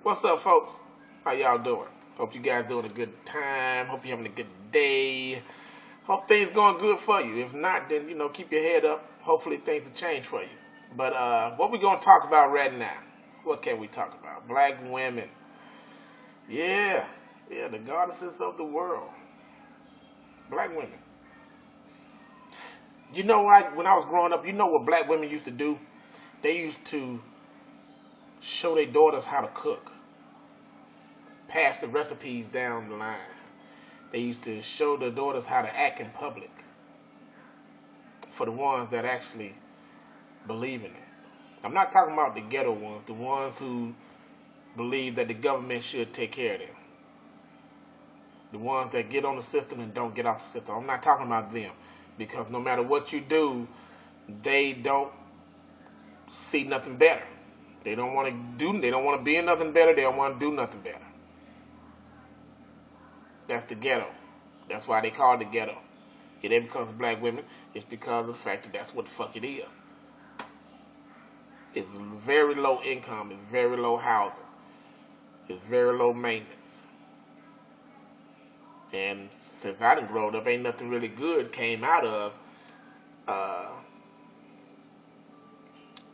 What's up, folks? How y'all doing? Hope you guys doing a good time. Hope you're having a good day. Hope things going good for you. If not, then keep your head up. Hopefully things will change for you. But what we gonna talk about right now? What can we talk about? Black women. Yeah, the goddesses of the world. Black women. You know what? When I was growing up, you know what black women used to do? They used to show their daughters how to cook. Pass the recipes down the line. They used to show their daughters how to act in public. For the ones that actually believe in it. I'm not talking about the ghetto ones, the ones who believe that the government should take care of them. The ones that get on the system and don't get off the system. I'm not talking about them. Because no matter what you do, they don't see nothing better. They don't want to be in nothing better. They don't want to do nothing better. That's the ghetto. That's why they call it the ghetto. It ain't because of black women. It's because of the fact that that's what the fuck it is. It's very low income. It's very low housing. It's very low maintenance. And since I done grown up, ain't nothing really good came out of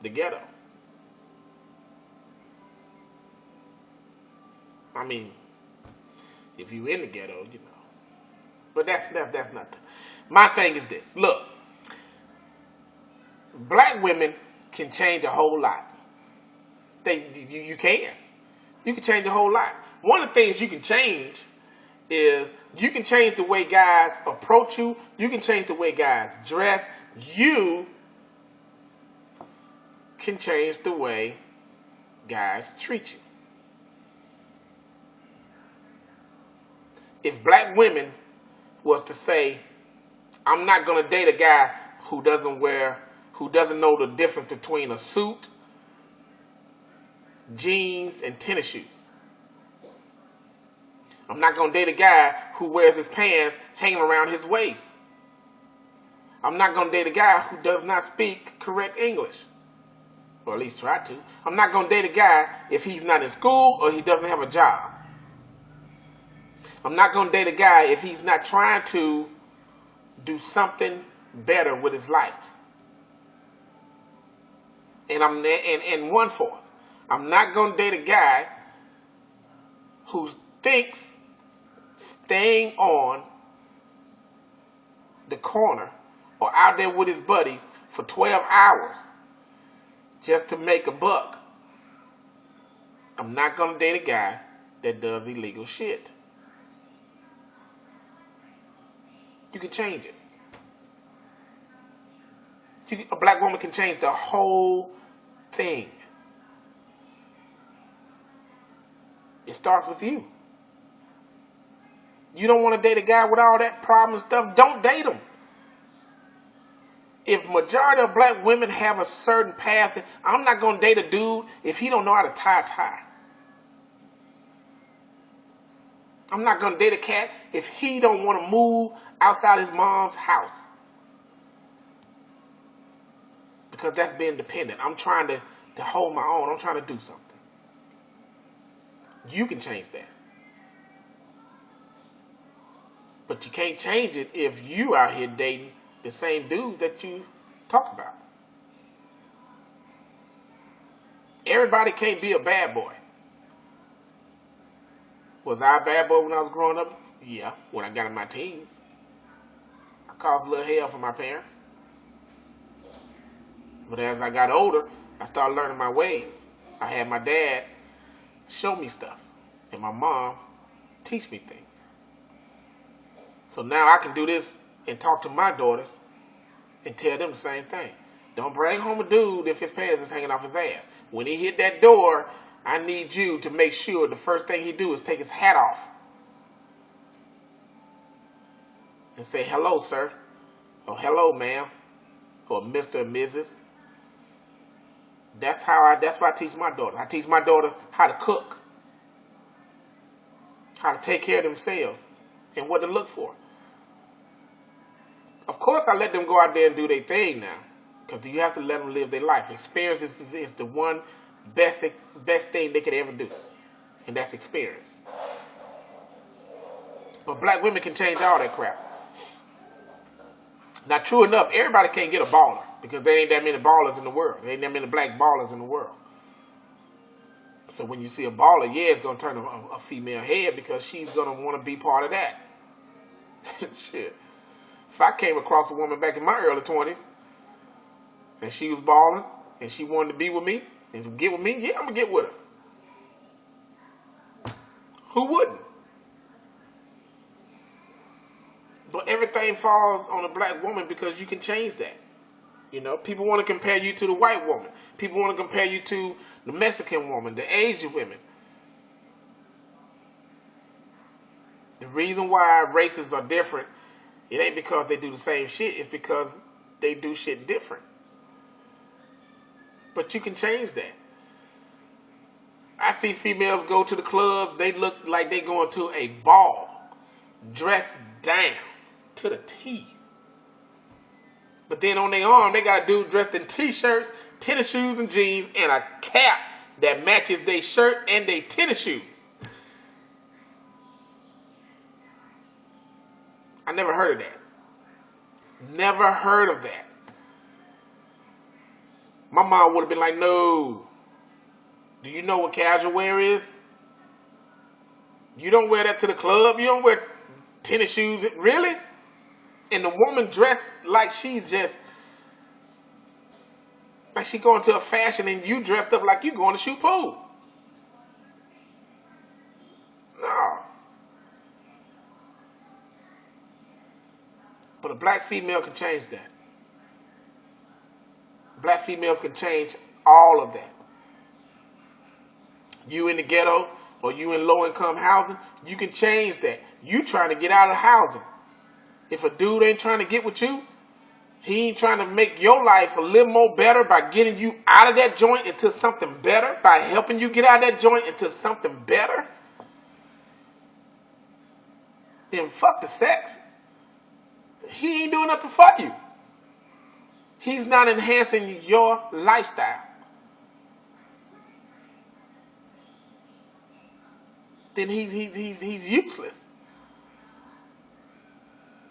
the ghetto. I mean, if you in the ghetto, But that's nothing. My thing is this. Look, black women can change a whole lot. You can. You can change a whole lot. One of the things you can change is you can change the way guys approach you. You can change the way guys dress. You can change the way guys treat you. If black women was to say, I'm not going to date a guy who doesn't know the difference between a suit, jeans, and tennis shoes. I'm not going to date a guy who wears his pants hanging around his waist. I'm not going to date a guy who does not speak correct English. Or at least try to. I'm not going to date a guy if he's not in school or he doesn't have a job. I'm not going to date a guy if he's not trying to do something better with his life. And one fourth. I'm not going to date a guy who thinks staying on the corner or out there with his buddies for 12 hours just to make a buck. I'm not going to date a guy that does illegal shit. You can change it. A black woman can change the whole thing. It starts with you. You don't want to date a guy with all that problem and stuff, don't date him. If majority of black women have a certain path, I'm not going to date a dude if he don't know how to tie a tie. I'm not going to date a cat if he don't want to move outside his mom's house. Because that's being dependent. I'm trying to hold my own. I'm trying to do something. You can change that. But you can't change it if you out here dating the same dudes that you talk about. Everybody can't be a bad boy. Was I a bad boy when I was growing up? Yeah, when I got in my teens. I caused a little hell for my parents. But as I got older, I started learning my ways. I had my dad show me stuff. And my mom teach me things. So now I can do this and talk to my daughters and tell them the same thing. Don't bring home a dude if his pants is hanging off his ass. When he hit that door, I need you to make sure the first thing he do is take his hat off. And say, hello, sir. Or hello, ma'am. Or Mr. and Mrs. That's what I teach my daughter. I teach my daughter how to cook. How to take care of themselves. And what to look for. Of course, I let them go out there and do their thing now. Because you have to let them live their life. Experience is the one best thing they could ever do. and that's experience. But black women can change all that crap. Now, true enough, everybody can't get a baller because there ain't that many ballers in the world. There ain't that many black ballers in the world. So when you see a baller, yeah, it's going to turn a female head because she's going to want to be part of that. Shit. If I came across a woman back in my early 20s and she was balling and she wanted to be with me and get with me, yeah, I'm going to get with her. Who wouldn't? But everything falls on a black woman because you can change that. You know, people want to compare you to the white woman. People want to compare you to the Mexican woman, the Asian women. The reason why races are different, it ain't because they do the same shit. It's because they do shit different. But you can change that. I see females go to the clubs. They look like they going to a ball, dressed down to the T. But then on their arm, they got a dude dressed in t-shirts, tennis shoes and jeans, and a cap that matches their shirt and their tennis shoes. I never heard of that. Never heard of that. My mom would have been like, no. Do you know what casual wear is? You don't wear that to the club. You don't wear tennis shoes. Really? And the woman dressed like she's just, like she going to a fashion and you dressed up like you going to shoot pool. No. But a black female can change that. Black females can change all of that. You in the ghetto or you in low-income housing, you can change that. You trying to get out of housing. If a dude ain't trying to get with you, he ain't trying to make your life a little more better by getting you out of that joint into something better, by helping you get out of that joint into something better, then fuck the sex. He ain't doing nothing for you. He's not enhancing your lifestyle. Then he's useless.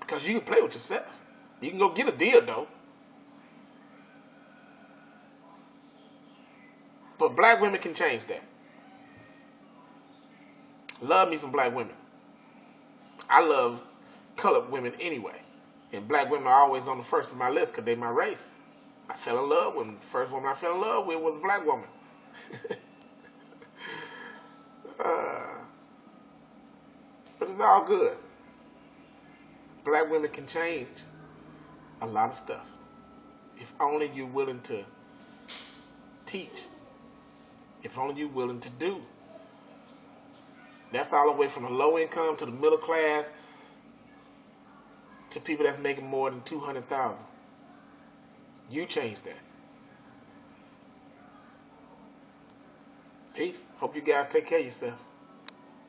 Because you can play with yourself. You can go get a deal though. But black women can change that. Love me some black women. I love colored women anyway. And black women are always on the first of my list because they're my race. I fell in love with them. The first woman I fell in love with was a black woman. But it's all good. Black women can change a lot of stuff. If only you're willing to teach. If only you're willing to do. That's all the way from the low income to the middle class to people that's making more than $200,000. You change that. Peace. Hope you guys take care of yourself.